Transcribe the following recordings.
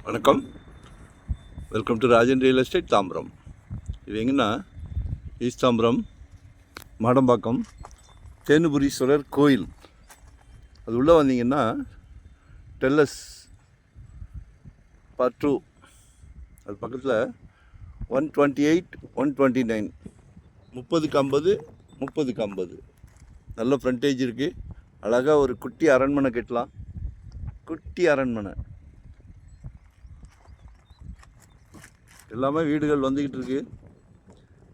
வணக்கம், welcome to Rajan real estate Tambaram. இது எங்கன்னா ஈஸ்ட் தாம்பரம் மாடம்பாக்கம் தேனுபுரீஸ்வரர் கோயில். அது உள்ளே வந்தீங்கன்னா டெல்லஸ் பார்ட் 2, அது பக்கத்தில் 128 129 30க்கு 50 நல்ல ஃப்ரண்டேஜ் இருக்குது. அழகாக ஒரு குட்டி அரண்மனை கட்டலாம். குட்டி அரண்மனை எல்லாமே வீடுகள் வந்துக்கிட்டு இருக்கு,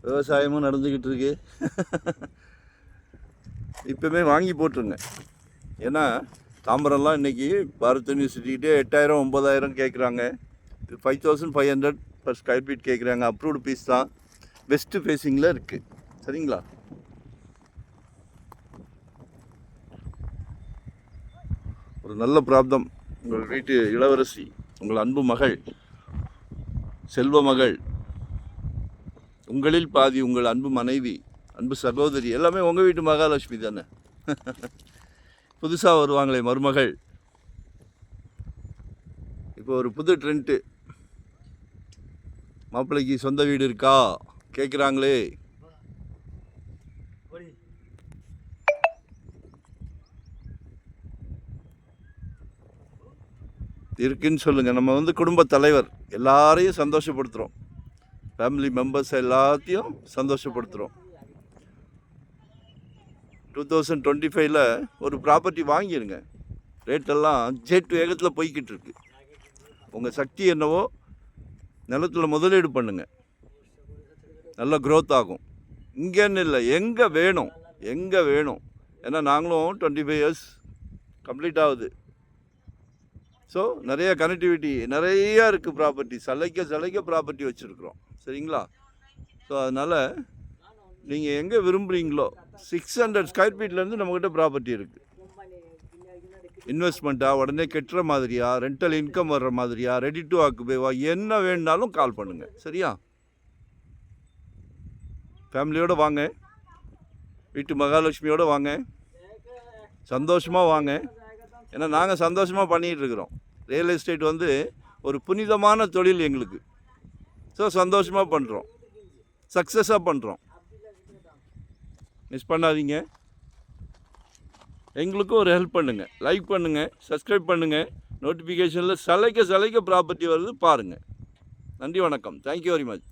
விவசாயமும் நடந்துக்கிட்டு இருக்கு. இப்போமே வாங்கி போட்டுருங்க. ஏன்னா தாம்பரம்லாம் இன்றைக்கி பாரத் யூனிவர்சிட்டிகிட்டே 8000 9000 கேட்குறாங்க. 5500 per ஸ்கொயர் ஃபீட் கேட்குறாங்க. அப்ரூவ்டு பீஸ் தான், வெஸ்ட்டு ஃபேஸிங்கில் இருக்குது. சரிங்களா? ஒரு நல்ல பிராப்தம். உங்கள் வீட்டு இளவரசி, உங்கள் அன்பு மகள், செல்வ மகள், உங்களில் பாதி உங்கள் அன்பு மனைவி, அன்பு சகோதரி, எல்லாமே உங்கள் வீட்டு மகாலட்சுமி தானே. புதுசாக வருவாங்களே மருமகள். இப்போ ஒரு புது ட்ரெண்ட்டு, மாப்பிள்ளைக்கு சொந்த வீடு இருக்கா கேட்குறாங்களே. இருக்குன்னு சொல்லுங்கள். நம்ம குடும்ப தலைவர், எல்லாரையும் சந்தோஷப்படுத்துகிறோம். ஃபேமிலி மெம்பர்ஸ் எல்லாத்தையும் சந்தோஷப்படுத்துகிறோம். 2025 ஒரு ப்ராப்பர்ட்டி வாங்கிடுங்க. ரேட்டெல்லாம் ஜெட் வேகத்தில் போய்கிட்டு இருக்கு. உங்கள் சக்தி என்னவோ நிலத்தில் முதலீடு பண்ணுங்கள், நல்லா க்ரோத் ஆகும். இங்கேன்னு இல்லை, எங்கே வேணும். ஏன்னா நாங்களும் 25 இயர்ஸ் கம்ப்ளீட் ஆகுது. ஸோ நிறைய கனெக்டிவிட்டி நிறையா இருக்குது. ப்ராப்பர்ட்டி சலைக்க ப்ராப்பர்ட்டி வச்சுருக்குறோம். சரிங்களா? ஸோ அதனால் நீங்கள் எங்கே விரும்புகிறீங்களோ 600 ஸ்கொயர் ஃபீட்லேருந்து நம்மக்கிட்ட ப்ராப்பர்ட்டி இருக்குது. இன்வெஸ்ட்மெண்ட்டாக, உடனே கெட்டுற மாதிரியா, ரெண்டல் இன்கம் வர்ற மாதிரியா, ரெடி டு ஆக்குபேவா, என்ன வேணுனாலும் கால் பண்ணுங்கள். சரியா? ஃபேமிலியோடு வாங்க, வீட்டு மகாலட்சுமியோடு வாங்க, சந்தோஷமாக வாங்க. ஏன்னா நாங்கள் சந்தோஷமாக பண்ணிகிட்ருக்குறோம். ரியல் எஸ்டேட் ஒரு புனிதமான தொழில் எங்களுக்கு. ஸோ சந்தோஷமாக பண்ணுறோம், சக்ஸஸாக பண்ணுறோம். மிஸ் பண்ணாதீங்க. எங்களுக்கும் ஒரு ஹெல்ப் பண்ணுங்கள், லைக் பண்ணுங்கள், சப்ஸ்கிரைப் பண்ணுங்கள். நோட்டிஃபிகேஷனில் சலைக்க ப்ராப்பர்ட்டி வருது பாருங்கள். நன்றி, வணக்கம். Thank you very much.